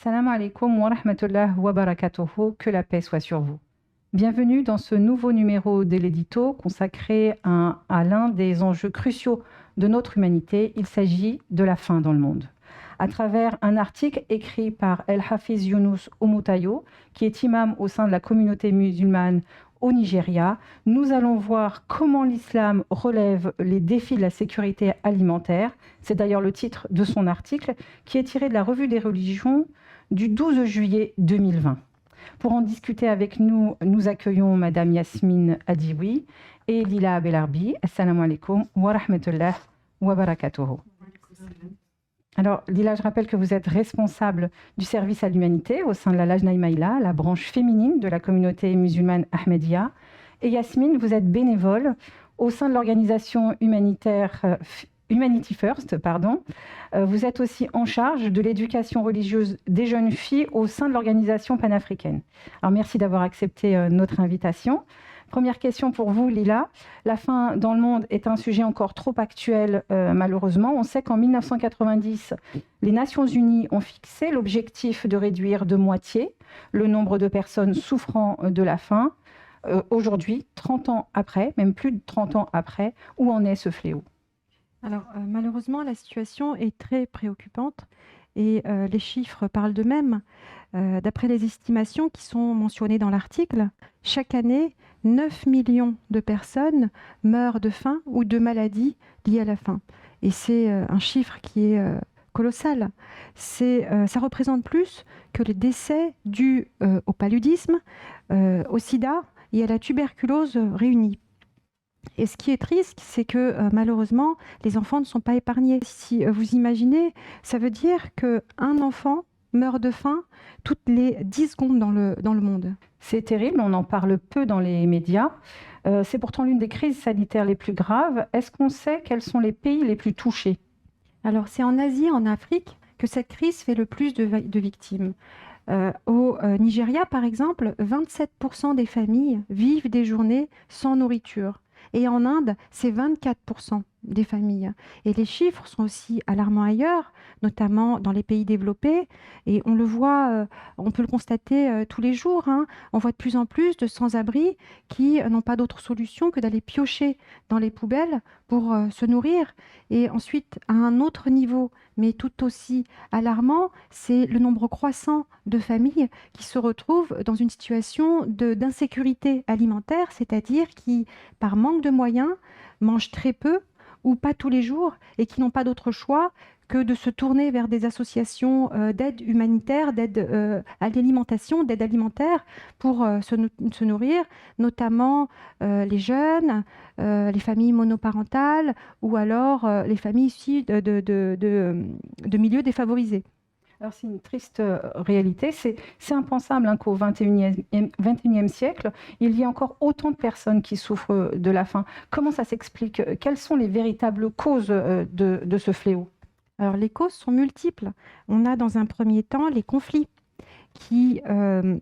Assalamu alaikum wa rahmatullah wa barakatuhu, que la paix soit sur vous. Bienvenue dans ce nouveau numéro de l'édito consacré à l'un des enjeux cruciaux de notre humanité. Il s'agit de la faim dans le monde. À travers un article écrit par El Hafiz Younous Omoutayo, qui est imam au sein de la communauté musulmane au Nigeria, nous allons voir comment l'islam relève les défis de la sécurité alimentaire. C'est d'ailleurs le titre de son article, qui est tiré de la Revue des religions du 12 juillet 2020. Pour en discuter avec nous, nous accueillons Madame Yasmine Adioui et Lila Belarbi. Assalamu alaikum wa rahmatullah wa barakatuhu. Alors, Lila, je rappelle que vous êtes responsable du service à l'humanité au sein de la Lajna Imaïla, la branche féminine de la communauté musulmane Ahmadiyya. Et Yasmine, vous êtes bénévole au sein de l'organisation humanitaire Humanity First. Vous êtes aussi en charge de l'éducation religieuse des jeunes filles au sein de l'organisation panafricaine. Alors, merci d'avoir accepté notre invitation. Première question pour vous, Lila. La faim dans le monde est un sujet encore trop actuel, malheureusement. On sait qu'en 1990, les Nations Unies ont fixé l'objectif de réduire de moitié le nombre de personnes souffrant de la faim. Aujourd'hui, 30 ans après, même plus de 30 ans après, où en est ce fléau? Alors, malheureusement, la situation est très préoccupante et les chiffres parlent d'eux-mêmes. D'après les estimations qui sont mentionnées dans l'article, chaque année, 9 millions de personnes meurent de faim ou de maladies liées à la faim. Et c'est un chiffre qui est colossal. Ça représente plus que les décès dus au paludisme, au sida et à la tuberculose réunis. Et ce qui est triste, c'est que malheureusement, les enfants ne sont pas épargnés. Si vous imaginez, ça veut dire qu'un enfant meurt de faim toutes les 10 secondes dans le monde. C'est terrible, on en parle peu dans les médias. C'est pourtant l'une des crises sanitaires les plus graves. Est-ce qu'on sait quels sont les pays les plus touchés? Alors, c'est en Asie, en Afrique, que cette crise fait le plus de victimes. Au Nigeria, par exemple, 27% des familles vivent des journées sans nourriture. Et en Inde, c'est 24% des familles. Et les chiffres sont aussi alarmants ailleurs, notamment dans les pays développés. Et on le voit, on peut le constater tous les jours. On voit de plus en plus de sans-abri qui n'ont pas d'autre solution que d'aller piocher dans les poubelles pour se nourrir. Et ensuite, à un autre niveau, mais tout aussi alarmant, c'est le nombre croissant de familles qui se retrouvent dans une situation d'insécurité alimentaire, c'est-à-dire qui, par manque de moyens, mangent très peu ou pas tous les jours et qui n'ont pas d'autre choix que de se tourner vers des associations d'aide humanitaire, d'aide à l'alimentation, d'aide alimentaire pour se nourrir, notamment les jeunes, les familles monoparentales ou alors les familles issues de milieux défavorisés. Alors c'est une triste réalité, c'est impensable qu'au XXIe siècle, il y ait encore autant de personnes qui souffrent de la faim. Comment ça s'explique? Quelles sont les véritables causes de ce fléau? Alors les causes sont multiples. On a dans un premier temps les conflits qui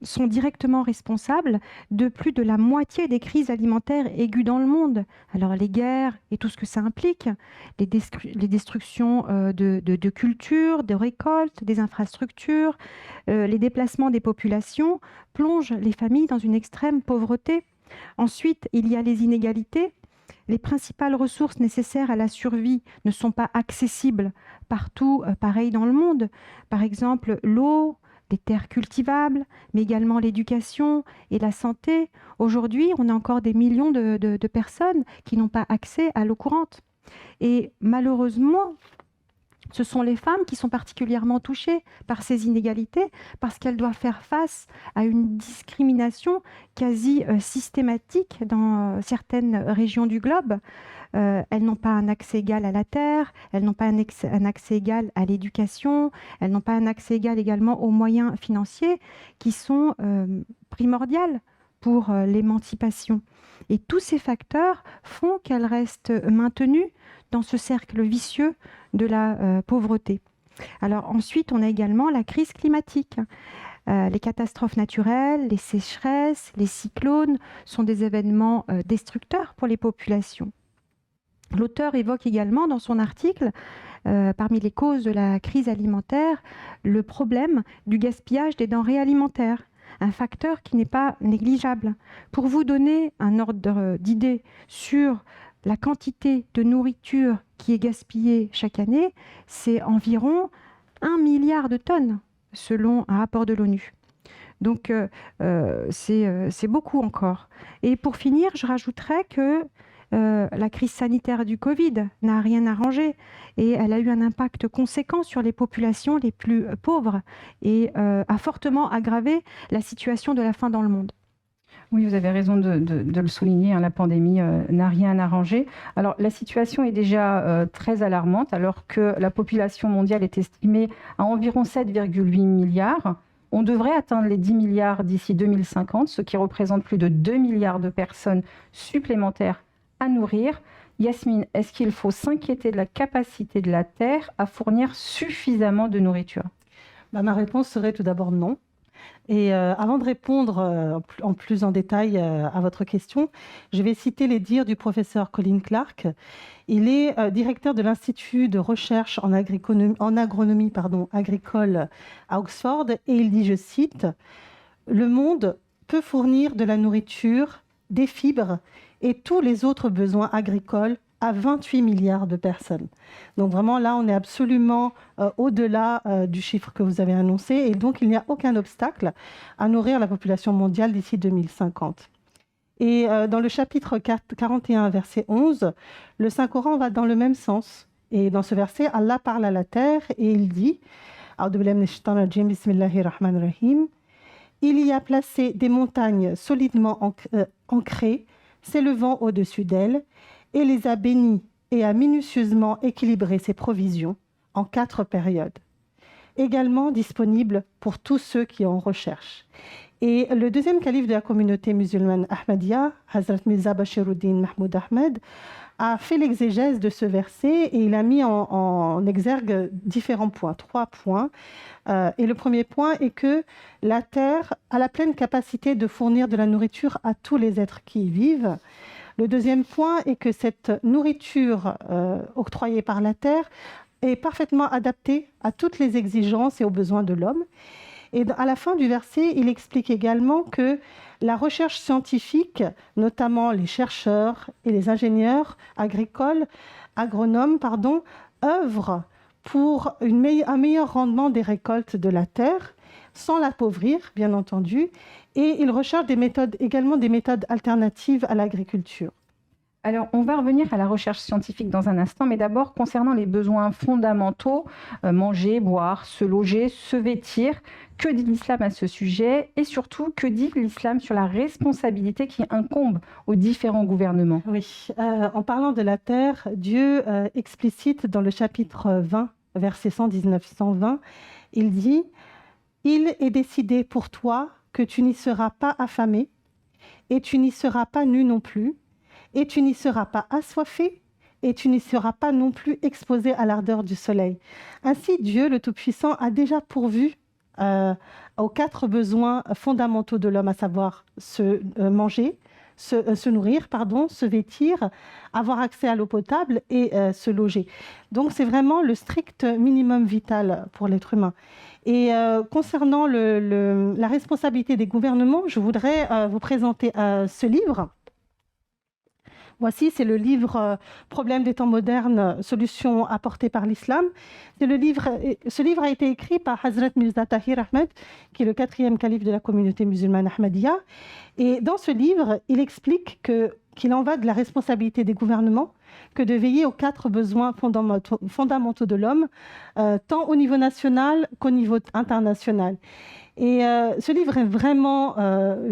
sont directement responsables de plus de la moitié des crises alimentaires aiguës dans le monde. Alors les guerres et tout ce que ça implique, les destructions de cultures, de récoltes, des infrastructures, les déplacements des populations plongent les familles dans une extrême pauvreté. Ensuite, il y a les inégalités. Les principales ressources nécessaires à la survie ne sont pas accessibles partout, pareil dans le monde. Par exemple, l'eau, les terres cultivables, mais également l'éducation et la santé. Aujourd'hui, on a encore des millions de personnes qui n'ont pas accès à l'eau courante. Et malheureusement, ce sont les femmes qui sont particulièrement touchées par ces inégalités parce qu'elles doivent faire face à une discrimination quasi systématique dans certaines régions du globe. Elles n'ont pas un accès égal à la terre, elles n'ont pas un accès égal à l'éducation, elles n'ont pas un accès égal également aux moyens financiers qui sont primordiaux pour l'émancipation. Et tous ces facteurs font qu'elles restent maintenues dans ce cercle vicieux de la pauvreté. Alors ensuite, on a également la crise climatique. Les catastrophes naturelles, les sécheresses, les cyclones sont des événements destructeurs pour les populations. L'auteur évoque également dans son article, parmi les causes de la crise alimentaire, le problème du gaspillage des denrées alimentaires, un facteur qui n'est pas négligeable. Pour vous donner un ordre d'idée sur la quantité de nourriture qui est gaspillée chaque année, c'est environ 1 milliard de tonnes, selon un rapport de l'ONU. Donc, c'est beaucoup encore. Et pour finir, je rajouterais que la crise sanitaire du Covid n'a rien arrangé et elle a eu un impact conséquent sur les populations les plus pauvres et a fortement aggravé la situation de la faim dans le monde. Oui, vous avez raison de le souligner, hein, la pandémie n'a rien arrangé. Alors, la situation est déjà très alarmante, alors que la population mondiale est estimée à environ 7,8 milliards. On devrait atteindre les 10 milliards d'ici 2050, ce qui représente plus de 2 milliards de personnes supplémentaires à nourrir. Yasmine, est-ce qu'il faut s'inquiéter de la capacité de la Terre à fournir suffisamment de nourriture? Ma réponse serait tout d'abord non. Et avant de répondre en plus en détail à votre question, je vais citer les dires du professeur Colin Clark. Il est directeur de l'Institut de recherche en agronomie agricole à Oxford et il dit, je cite, « Le monde peut fournir de la nourriture, des fibres et tous les autres besoins agricoles à 28 milliards de personnes. » Donc vraiment là, on est absolument au-delà du chiffre que vous avez annoncé et donc il n'y a aucun obstacle à nourrir la population mondiale d'ici 2050. Et dans le chapitre 41, verset 11, le Saint-Coran va dans le même sens. Et dans ce verset, Allah parle à la terre et il dit « Il y a placé des montagnes solidement ancrées, s'élevant au-dessus d'elles, et les a bénis et a minutieusement équilibré ses provisions en 4 périodes, également disponibles pour tous ceux qui en recherchent. » Et le deuxième calife de la communauté musulmane Ahmadiyya, Hazrat Mirza Bashiruddin Mahmoud Ahmed, a fait l'exégèse de ce verset et il a mis en exergue différents points, 3 points. Et le premier point est que la Terre a la pleine capacité de fournir de la nourriture à tous les êtres qui y vivent. Le deuxième point est que cette nourriture octroyée par la Terre est parfaitement adaptée à toutes les exigences et aux besoins de l'homme. Et à la fin du verset, il explique également que la recherche scientifique, notamment les chercheurs et les ingénieurs agronomes, œuvrent pour un meilleur rendement des récoltes de la terre, sans l'appauvrir, bien entendu, et ils recherchent également des méthodes alternatives à l'agriculture. Alors, on va revenir à la recherche scientifique dans un instant, mais d'abord, concernant les besoins fondamentaux, manger, boire, se loger, se vêtir, que dit l'islam à ce sujet? Et surtout, que dit l'islam sur la responsabilité qui incombe aux différents gouvernements? Oui, en parlant de la terre, Dieu explicite dans le chapitre 20, versets 119-120, il dit « Il est décidé pour toi que tu n'y seras pas affamé, et tu n'y seras pas nu non plus, et tu n'y seras pas assoiffé, et tu n'y seras pas non plus exposé à l'ardeur du soleil. » Ainsi, Dieu, le Tout-Puissant, a déjà pourvu aux 4 besoins fondamentaux de l'homme, à savoir se nourrir, se vêtir, avoir accès à l'eau potable et se loger. Donc, c'est vraiment le strict minimum vital pour l'être humain. Et concernant la responsabilité des gouvernements, je voudrais vous présenter ce livre. Voici, c'est le livre « Problèmes des temps modernes, solutions apportées par l'islam ». Ce livre a été écrit par Hazrat Mirza Tahir Ahmed, qui est le 4e calife de la communauté musulmane Ahmadiyya. Et dans ce livre, il explique qu'il en va de la responsabilité des gouvernements que de veiller aux 4 besoins fondamentaux de l'homme, tant au niveau national qu'au niveau international. Et ce livre est vraiment,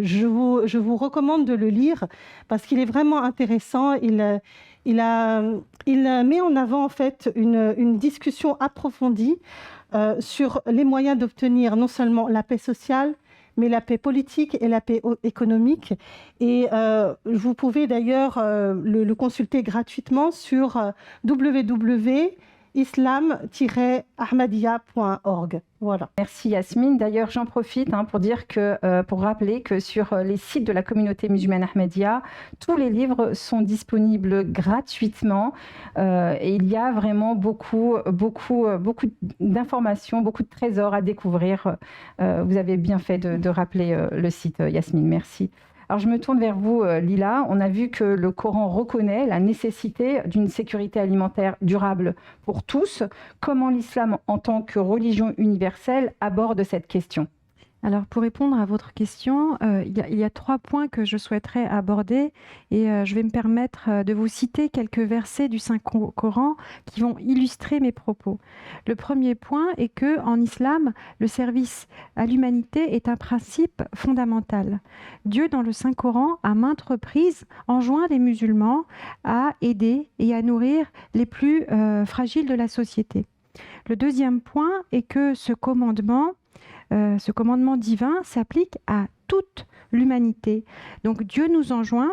je vous recommande de le lire parce qu'il est vraiment intéressant. Il met en avant en fait une discussion approfondie sur les moyens d'obtenir non seulement la paix sociale, mais la paix politique et la paix économique. Et vous pouvez d'ailleurs le consulter gratuitement sur www.islam.org. islam-ahmadiyya.org. Voilà. Merci Yasmine. D'ailleurs, j'en profite pour dire que, pour rappeler que sur les sites de la communauté musulmane Ahmadiyya, tous les livres sont disponibles gratuitement et il y a vraiment beaucoup d'informations, beaucoup de trésors à découvrir. Vous avez bien fait de rappeler le site, Yasmine. Merci. Alors, je me tourne vers vous, Lila. On a vu que le Coran reconnaît la nécessité d'une sécurité alimentaire durable pour tous. Comment l'islam, en tant que religion universelle, aborde cette question ? Alors, pour répondre à votre question, il y a 3 points que je souhaiterais aborder et je vais me permettre de vous citer quelques versets du Saint-Coran qui vont illustrer mes propos. Le premier point est qu'en islam, le service à l'humanité est un principe fondamental. Dieu, dans le Saint-Coran, à maintes reprises, enjoint les musulmans à aider et à nourrir les plus fragiles de la société. Le deuxième point est que ce commandement divin s'applique à toute l'humanité. Donc Dieu nous enjoint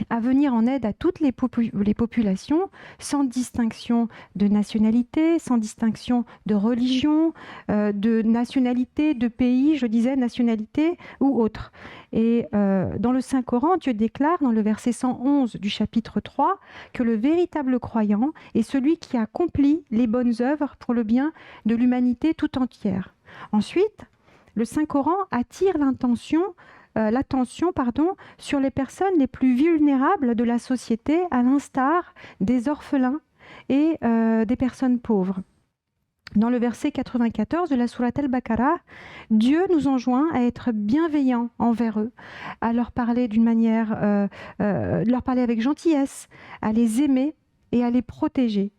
à venir en aide à toutes les populations, sans distinction de nationalité, sans distinction de religion, de nationalité, de pays, je disais nationalité ou autre. Et dans le Saint-Coran, Dieu déclare dans le verset 111 du chapitre 3 que le véritable croyant est celui qui accomplit les bonnes œuvres pour le bien de l'humanité tout entière. Ensuite, le Saint-Coran attire l'attention sur les personnes les plus vulnérables de la société, à l'instar des orphelins et des personnes pauvres. Dans le verset 94 de la sourate Al-Baqarah, Dieu nous enjoint à être bienveillants envers eux, à leur parler leur parler avec gentillesse, à les aimer et à les protéger.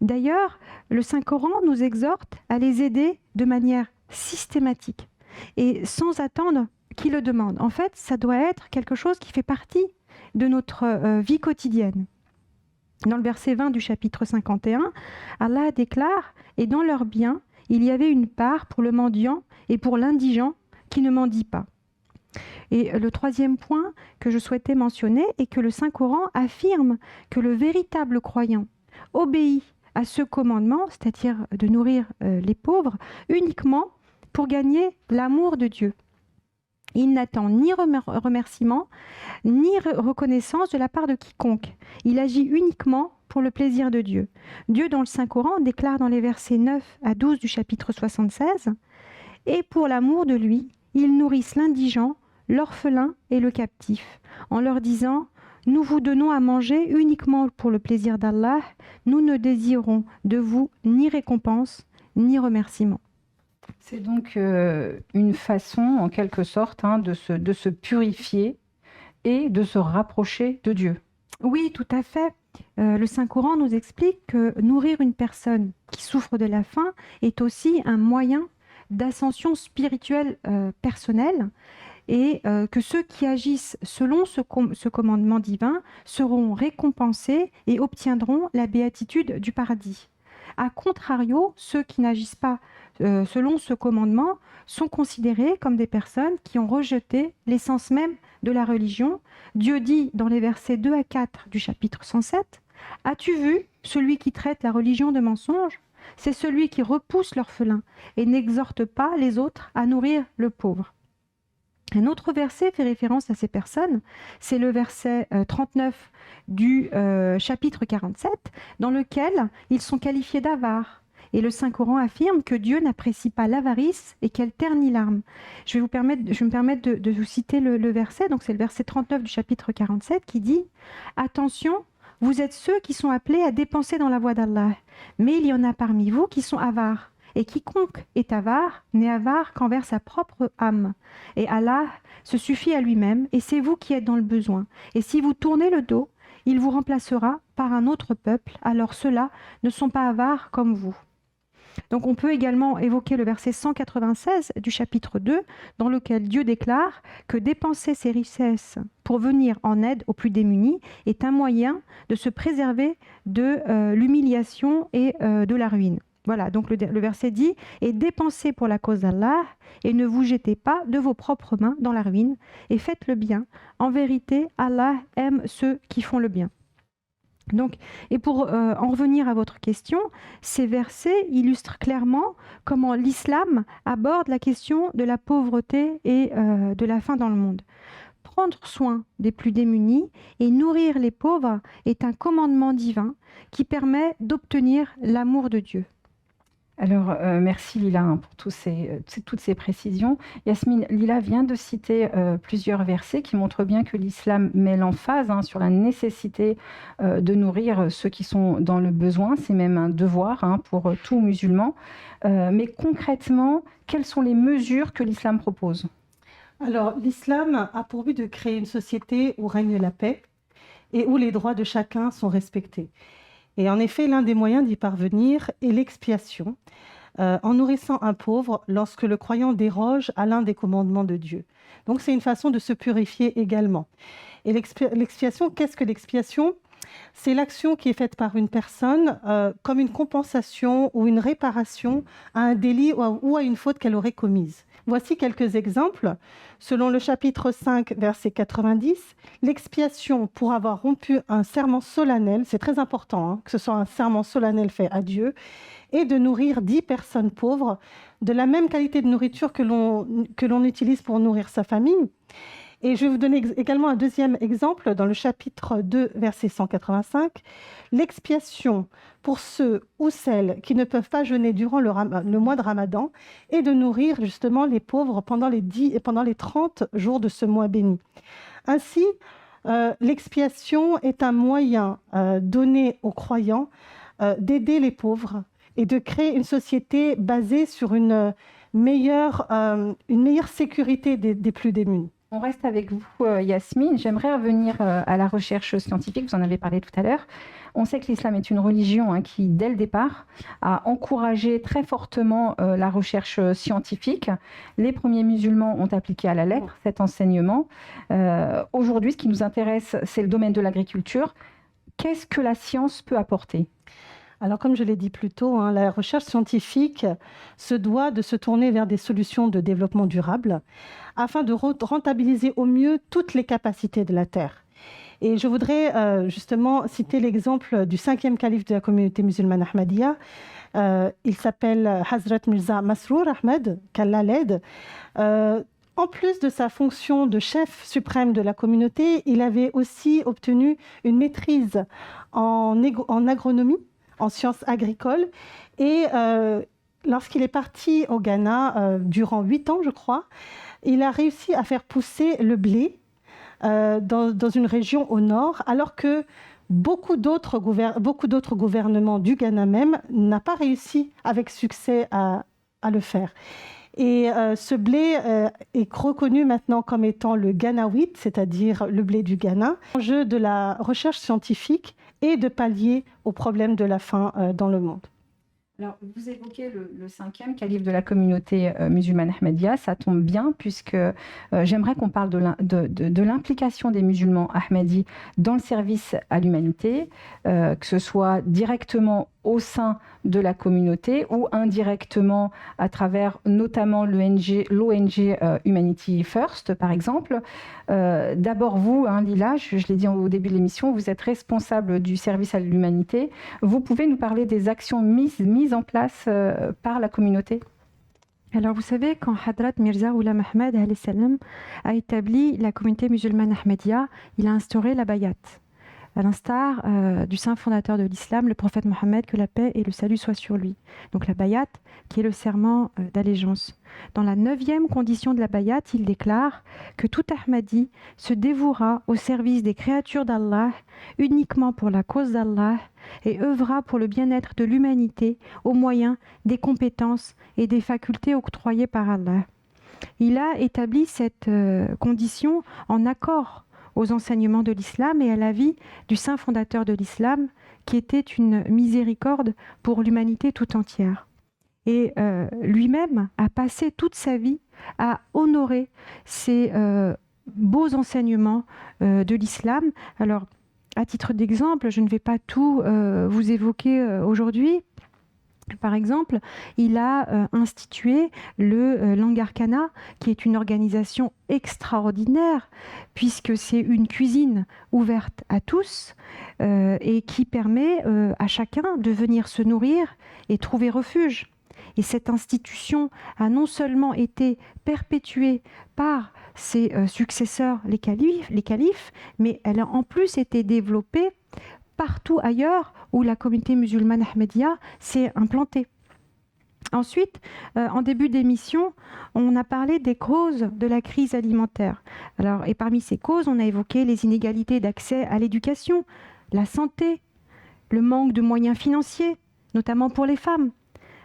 D'ailleurs, le Saint-Coran nous exhorte à les aider de manière systématique et sans attendre qu'ils le demandent. En fait, ça doit être quelque chose qui fait partie de notre vie quotidienne. Dans le verset 20 du chapitre 51, Allah déclare « Et dans leurs biens, il y avait une part pour le mendiant et pour l'indigent qui ne mendie pas. » Et le troisième point que je souhaitais mentionner est que le Saint-Coran affirme que le véritable croyant obéit à ce commandement, c'est-à-dire de nourrir les pauvres, uniquement pour gagner l'amour de Dieu. Il n'attend ni remerciement, ni reconnaissance de la part de quiconque. Il agit uniquement pour le plaisir de Dieu. Dieu, dans le Saint-Coran, déclare dans les versets 9 à 12 du chapitre 76 « Et pour l'amour de lui, ils nourrissent l'indigent, l'orphelin et le captif, en leur disant « Nous vous donnons à manger uniquement pour le plaisir d'Allah, nous ne désirons de vous ni récompense, ni remerciement. » C'est donc une façon, en quelque sorte, de se purifier et de se rapprocher de Dieu. Oui, tout à fait. Le Saint-Coran nous explique que nourrir une personne qui souffre de la faim est aussi un moyen d'ascension spirituelle personnelle et que ceux qui agissent selon ce commandement divin seront récompensés et obtiendront la béatitude du paradis. A contrario, ceux qui n'agissent pas selon ce commandement sont considérés comme des personnes qui ont rejeté l'essence même de la religion. Dieu dit dans les versets 2 à 4 du chapitre 107 « As-tu vu celui qui traite la religion de mensonge ? C'est celui qui repousse l'orphelin et n'exhorte pas les autres à nourrir le pauvre. » Un autre verset fait référence à ces personnes, c'est le verset 39 du chapitre 47, dans lequel ils sont qualifiés d'avares. Et le Saint-Coran affirme que Dieu n'apprécie pas l'avarice et qu'elle ternit l'âme. Je vais me permettre de vous citer le verset, donc c'est le verset 39 du chapitre 47 qui dit « Attention, vous êtes ceux qui sont appelés à dépenser dans la voie d'Allah, mais il y en a parmi vous qui sont avares. Et quiconque est avare n'est avare qu'envers sa propre âme. Et Allah se suffit à lui-même, et c'est vous qui êtes dans le besoin. Et si vous tournez le dos, il vous remplacera par un autre peuple, alors ceux-là ne sont pas avares comme vous. » Donc on peut également évoquer le verset 196 du chapitre 2, dans lequel Dieu déclare que dépenser ses richesses pour venir en aide aux plus démunis est un moyen de se préserver de l'humiliation et de la ruine. Voilà, donc le verset dit « Et dépensez pour la cause d'Allah, et ne vous jetez pas de vos propres mains dans la ruine, et faites le bien. En vérité, Allah aime ceux qui font le bien. » Donc, et pour en revenir à votre question, ces versets illustrent clairement comment l'islam aborde la question de la pauvreté et de la faim dans le monde. Prendre soin des plus démunis et nourrir les pauvres est un commandement divin qui permet d'obtenir l'amour de Dieu. Alors, merci Lila pour toutes ces précisions. Yasmine, Lila vient de citer plusieurs versets qui montrent bien que l'islam met l'emphase sur la nécessité de nourrir ceux qui sont dans le besoin. C'est même un devoir pour tout musulman. Mais concrètement, quelles sont les mesures que l'islam propose ? Alors, l'islam a pour but de créer une société où règne la paix et où les droits de chacun sont respectés. Et en effet, l'un des moyens d'y parvenir est l'expiation, en nourrissant un pauvre lorsque le croyant déroge à l'un des commandements de Dieu. Donc c'est une façon de se purifier également. Et l'expiation, qu'est-ce que l'expiation ? C'est l'action qui est faite par une personne comme une compensation ou une réparation à un délit ou à une faute qu'elle aurait commise. Voici quelques exemples. Selon le chapitre 5, verset 90, l'expiation pour avoir rompu un serment solennel, c'est très important que ce soit un serment solennel fait à Dieu, et de nourrir 10 personnes pauvres de la même qualité de nourriture que l'on utilise pour nourrir sa famille. Et je vais vous donner également un deuxième exemple dans le chapitre 2, verset 185. L'expiation pour ceux ou celles qui ne peuvent pas jeûner durant le mois de Ramadan est de nourrir justement les pauvres pendant les 30 jours de ce mois béni. Ainsi, l'expiation est un moyen donné aux croyants d'aider les pauvres et de créer une société basée sur une meilleure sécurité des plus démunis. On reste avec vous, Yasmine. J'aimerais revenir à la recherche scientifique. Vous en avez parlé tout à l'heure. On sait que l'islam est une religion qui, dès le départ, a encouragé très fortement la recherche scientifique. Les premiers musulmans ont appliqué à la lettre cet enseignement. Aujourd'hui, ce qui nous intéresse, c'est le domaine de l'agriculture. Qu'est-ce que la science peut apporter ? Alors, comme je l'ai dit plus tôt, la recherche scientifique se doit de se tourner vers des solutions de développement durable afin de rentabiliser au mieux toutes les capacités de la Terre. Et je voudrais justement citer l'exemple du 5e calife de la communauté musulmane Ahmadiyya. Il s'appelle Hazrat Mirza Masroor Ahmed, qu'Allah l'aide. En plus de sa fonction de chef suprême de la communauté, il avait aussi obtenu une maîtrise en agronomie, en sciences agricoles. Et lorsqu'il est parti au Ghana, durant 8 ans, je crois, il a réussi à faire pousser le blé dans une région au nord, alors que beaucoup d'autres gouvernements du Ghana même n'ont pas réussi avec succès à le faire. Et ce blé est reconnu maintenant comme étant le Ghana wheat, c'est-à-dire le blé du Ghana. L'enjeu de la recherche scientifique est de pallier au problème de la faim dans le monde. Alors, vous évoquez le 5e calife de la communauté musulmane Ahmadiyya. Ça tombe bien puisque j'aimerais qu'on parle de l'implication des musulmans Ahmadis dans le service à l'humanité, que ce soit directement au sein de la communauté ou indirectement à travers notamment l'ONG Humanity First, par exemple. D'abord vous, Lila, je l'ai dit au début de l'émission, vous êtes responsable du service à l'humanité. Vous pouvez nous parler des actions mises en place par la communauté ? Alors vous savez, quand Hadrat Mirza Ghulam Ahmad a établi la communauté musulmane Ahmadiyya, il a instauré la bayat. À l'instar du saint fondateur de l'islam, le prophète Mohammed, que la paix et le salut soient sur lui. Donc la bayat, qui est le serment d'allégeance. Dans la 9e condition de la bayat, il déclare que tout Ahmadi se dévouera au service des créatures d'Allah, uniquement pour la cause d'Allah, et œuvrera pour le bien-être de l'humanité au moyen des compétences et des facultés octroyées par Allah. Il a établi cette condition en accord aux enseignements de l'islam et à la vie du saint fondateur de l'islam, qui était une miséricorde pour l'humanité tout entière. Et lui-même a passé toute sa vie à honorer ces beaux enseignements de l'islam. Alors, à titre d'exemple, je ne vais pas tout vous évoquer aujourd'hui, Par exemple, il a institué le Langarkana, qui est une organisation extraordinaire, puisque c'est une cuisine ouverte à tous et qui permet à chacun de venir se nourrir et trouver refuge. Et cette institution a non seulement été perpétuée par ses successeurs, les califes, mais elle a en plus été développée partout ailleurs où la communauté musulmane ahmadiyya s'est implantée. Ensuite, en début d'émission, on a parlé des causes de la crise alimentaire. Et parmi ces causes, on a évoqué les inégalités d'accès à l'éducation, la santé, le manque de moyens financiers, notamment pour les femmes.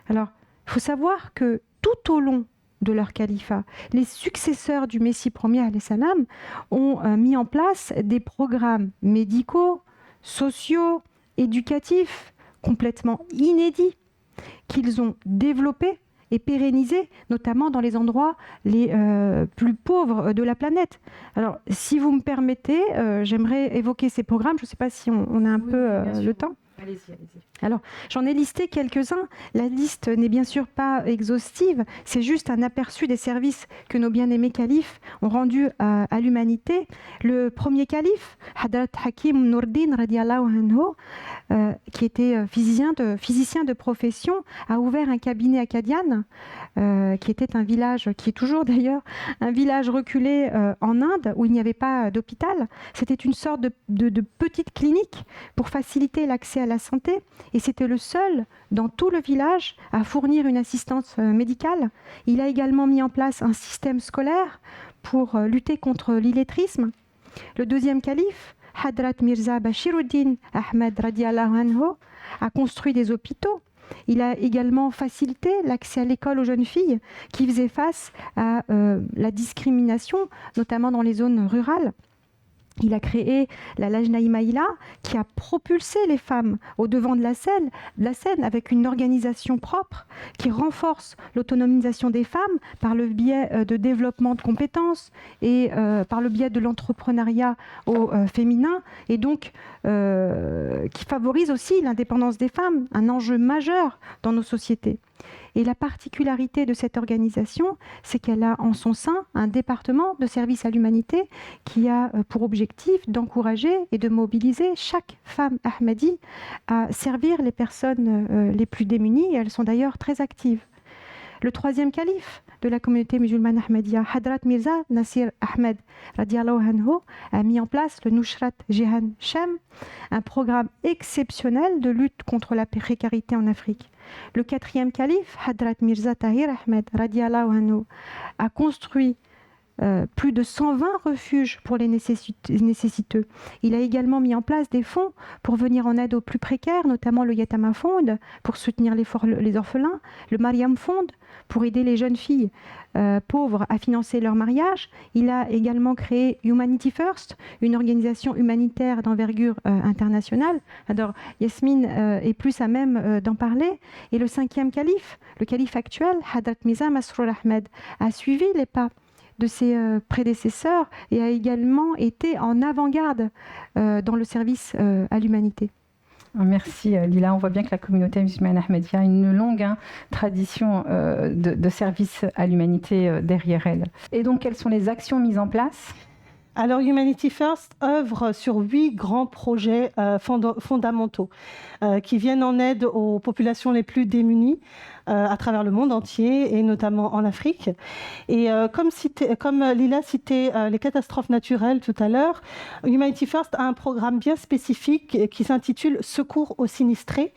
Alors, il faut savoir que tout au long de leur califat, les successeurs du Messie premier alayhi salam ont mis en place des programmes médicaux, sociaux, éducatifs, complètement inédits, qu'ils ont développés et pérennisés, notamment dans les endroits les plus pauvres de la planète. Alors, si vous me permettez, j'aimerais évoquer ces programmes. Je ne sais pas si on a un peu le temps. Allez-y, allez-y. Alors, j'en ai listé quelques-uns. La liste n'est bien sûr pas exhaustive. C'est juste un aperçu des services que nos bien-aimés califes ont rendus à l'humanité. Le premier calife, Hadrat Hakim Nourdin radiallahu anhu, qui était physicien de profession, a ouvert un cabinet à Qadian, qui était un village, qui est toujours d'ailleurs un village reculé en Inde, où il n'y avait pas d'hôpital. C'était une sorte de petite clinique pour faciliter l'accès à la santé. Et c'était le seul dans tout le village à fournir une assistance médicale. Il a également mis en place un système scolaire pour lutter contre l'illettrisme. Le deuxième calife, Hadrat Mirza Bashiruddin Ahmed radiallahu anhu, a construit des hôpitaux. Il a également facilité l'accès à l'école aux jeunes filles qui faisaient face à la discrimination, notamment dans les zones rurales. Il a créé la Lajna Imaïla qui a propulsé les femmes au devant de la scène avec une organisation propre qui renforce l'autonomisation des femmes par le biais de développement de compétences et par le biais de l'entrepreneuriat au féminin et donc qui favorise aussi l'indépendance des femmes, un enjeu majeur dans nos sociétés. Et la particularité de cette organisation, c'est qu'elle a en son sein un département de service à l'humanité qui a pour objectif d'encourager et de mobiliser chaque femme ahmadi à servir les personnes les plus démunies. Et elles sont d'ailleurs très actives. Le troisième calife de la communauté musulmane ahmadiyya, Hadrat Mirza Nasir Ahmed radiallahu anhu, a mis en place le Nushrat Jihan Shem, un programme exceptionnel de lutte contre la précarité en Afrique. Le quatrième calife, Hadrat Mirza Tahir Ahmed radiallahu anhu, a construit plus de 120 refuges pour les nécessiteux. Il a également mis en place des fonds pour venir en aide aux plus précaires, notamment le Yatama Fund pour soutenir les orphelins, le Mariam Fund pour aider les jeunes filles pauvres à financer leur mariage. Il a également créé Humanity First, une organisation humanitaire d'envergure internationale. Alors, Yasmine est plus à même d'en parler. Et le cinquième calife, le calife actuel, Hadrat Mirza Masroor Ahmed, a suivi les pas de ses prédécesseurs et a également été en avant-garde dans le service à l'humanité. Merci Lila. On voit bien que la communauté musulmane ahmadiyya a une longue tradition de service à l'humanité derrière elle. Et donc, quelles sont les actions mises en place ? Alors, Humanity First œuvre sur 8 grands projets fondamentaux qui viennent en aide aux populations les plus démunies à travers le monde entier et notamment en Afrique. Et comme Lila citait les catastrophes naturelles tout à l'heure, Humanity First a un programme bien spécifique qui s'intitule Secours aux sinistrés.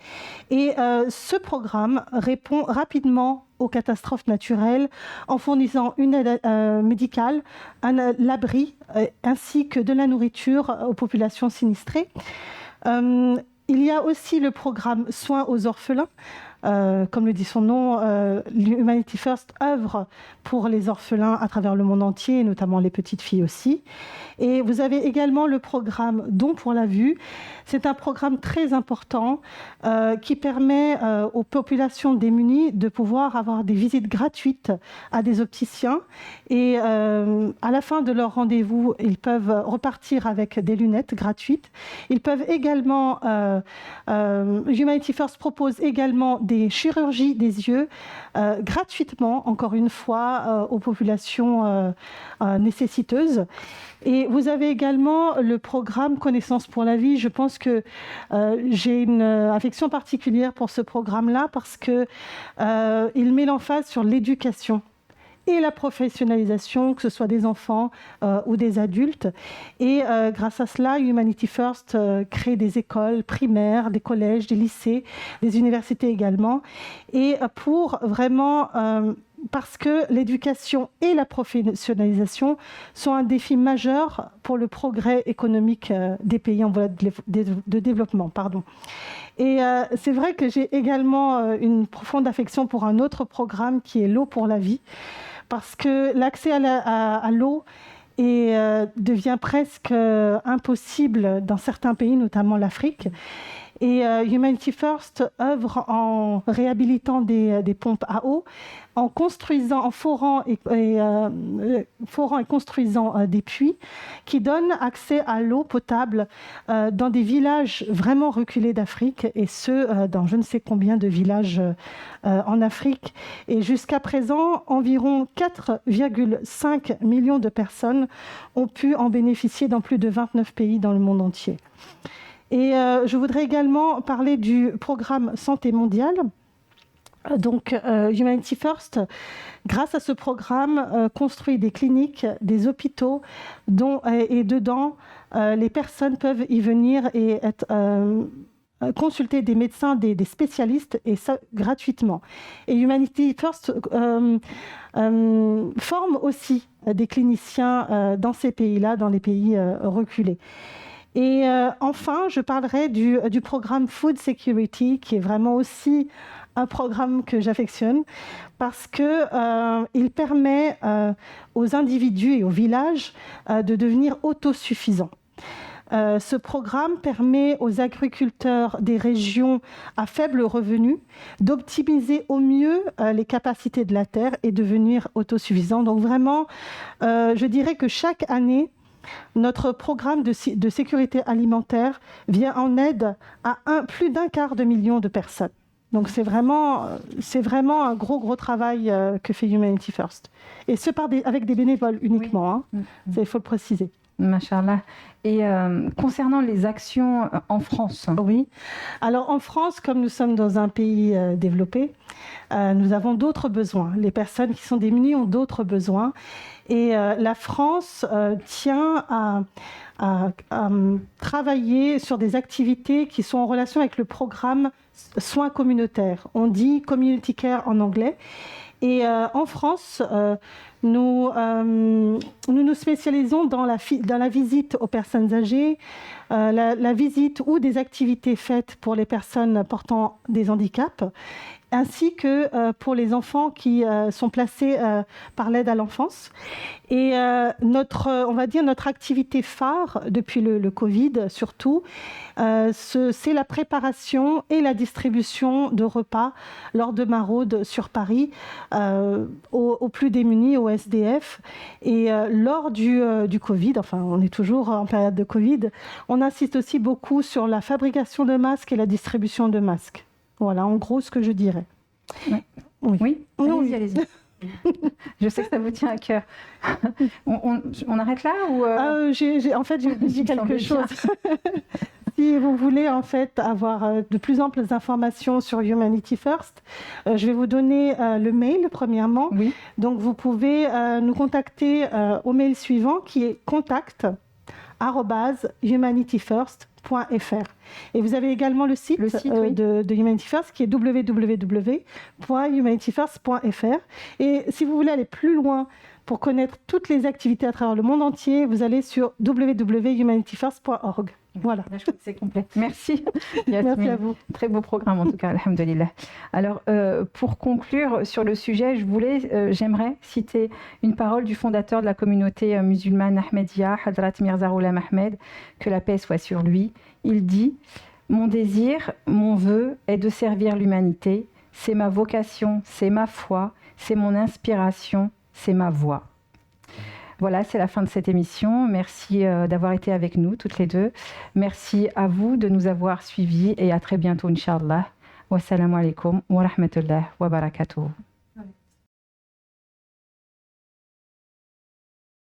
Et ce programme répond rapidement aux catastrophes naturelles en fournissant une aide médicale, l'abri ainsi que de la nourriture aux populations sinistrées. Il y a aussi le programme Soins aux orphelins. Comme le dit son nom, Humanity First œuvre pour les orphelins à travers le monde entier, notamment les petites filles aussi. Et vous avez également le programme Don pour la vue. C'est un programme très important qui permet aux populations démunies de pouvoir avoir des visites gratuites à des opticiens. Et à la fin de leur rendez-vous, ils peuvent repartir avec des lunettes gratuites. Ils peuvent également, Humanity First propose également des des chirurgies des yeux gratuitement, encore une fois, aux populations nécessiteuses. Et vous avez également le programme Connaissance pour la vie. Je pense que j'ai une affection particulière pour ce programme-là parce qu'il met l'emphase sur l'éducation et la professionnalisation, que ce soit des enfants ou des adultes. Et grâce à cela, Humanity First crée des écoles primaires, des collèges, des lycées, des universités également. Et pour vraiment... parce que l'éducation et la professionnalisation sont un défi majeur pour le progrès économique des pays en voie de développement. Et c'est vrai que j'ai également une profonde affection pour un autre programme qui est l'eau pour la vie, parce que l'accès à l'eau devient presque impossible dans certains pays, notamment l'Afrique. Et Humanity First œuvre en réhabilitant des pompes à eau, en forant et construisant des puits qui donnent accès à l'eau potable dans des villages vraiment reculés d'Afrique, et ce, dans je ne sais combien de villages en Afrique. Et jusqu'à présent, environ 4,5 millions de personnes ont pu en bénéficier dans plus de 29 pays dans le monde entier. Et je voudrais également parler du programme Santé mondiale. Donc, Humanity First, grâce à ce programme, construit des cliniques, des hôpitaux, et dedans, les personnes peuvent y venir et être consulter des médecins, des spécialistes, et ça gratuitement. Et Humanity First forme aussi des cliniciens dans ces pays-là, dans les pays reculés. Et enfin, je parlerai du programme Food Security, qui est vraiment aussi un programme que j'affectionne, parce qu'il permet aux individus et aux villages de devenir autosuffisants. Ce programme permet aux agriculteurs des régions à faible revenu d'optimiser au mieux les capacités de la terre et devenir autosuffisants. Donc vraiment, je dirais que chaque année, notre programme de sécurité alimentaire vient en aide à plus d'1/4 de million de personnes. Donc c'est vraiment un gros travail que fait Humanity First. Et ce, avec des bénévoles uniquement, oui. Il faut le préciser. Machallah. Et concernant les actions en France. Oui. Alors en France, comme nous sommes dans un pays développé, nous avons d'autres besoins. Les personnes qui sont démunies ont d'autres besoins. Et la France tient à travailler sur des activités qui sont en relation avec le programme soins communautaires. On dit community care en anglais. Et en France, nous nous spécialisons dans la visite aux personnes âgées, la visite ou des activités faites pour les personnes portant des handicaps, ainsi que pour les enfants qui sont placés par l'aide à l'enfance. Et notre activité phare depuis le Covid surtout, c'est la préparation et la distribution de repas lors de maraudes sur Paris aux plus démunis, aux SDF. Et lors du Covid, enfin on est toujours en période de Covid, on insiste aussi beaucoup sur la fabrication de masques et la distribution de masques. Voilà, en gros, ce que je dirais. Oui. Allez-y. Je sais que ça vous tient à cœur. On arrête là ou En fait, j'ai dit quelque chose. Si vous voulez en fait avoir de plus amples informations sur Humanity First, je vais vous donner le mail premièrement. Oui. Donc vous pouvez nous contacter au mail suivant qui est contact@humanityfirst.fr. Et vous avez également le site oui. de Humanity First qui est www.humanityfirst.fr. Et si vous voulez aller plus loin pour connaître toutes les activités à travers le monde entier, vous allez sur www.humanityfirst.org. Voilà. Là, je crois que c'est complet. Merci. Merci à vous. Très beau programme en tout cas, alhamdoulilah. Alors, pour conclure sur le sujet, j'aimerais citer une parole du fondateur de la communauté musulmane Ahmadiyya, Hadrat Mirza Ghulam Ahmed, que la paix soit sur lui. Il dit « Mon désir, mon vœu est de servir l'humanité. C'est ma vocation, c'est ma foi, c'est mon inspiration, c'est ma voix. » Voilà, c'est la fin de cette émission. Merci d'avoir été avec nous, toutes les deux. Merci à vous de nous avoir suivis et à très bientôt, Inch'Allah. Wassalamu alaikum wa rahmatullah wa barakatuh.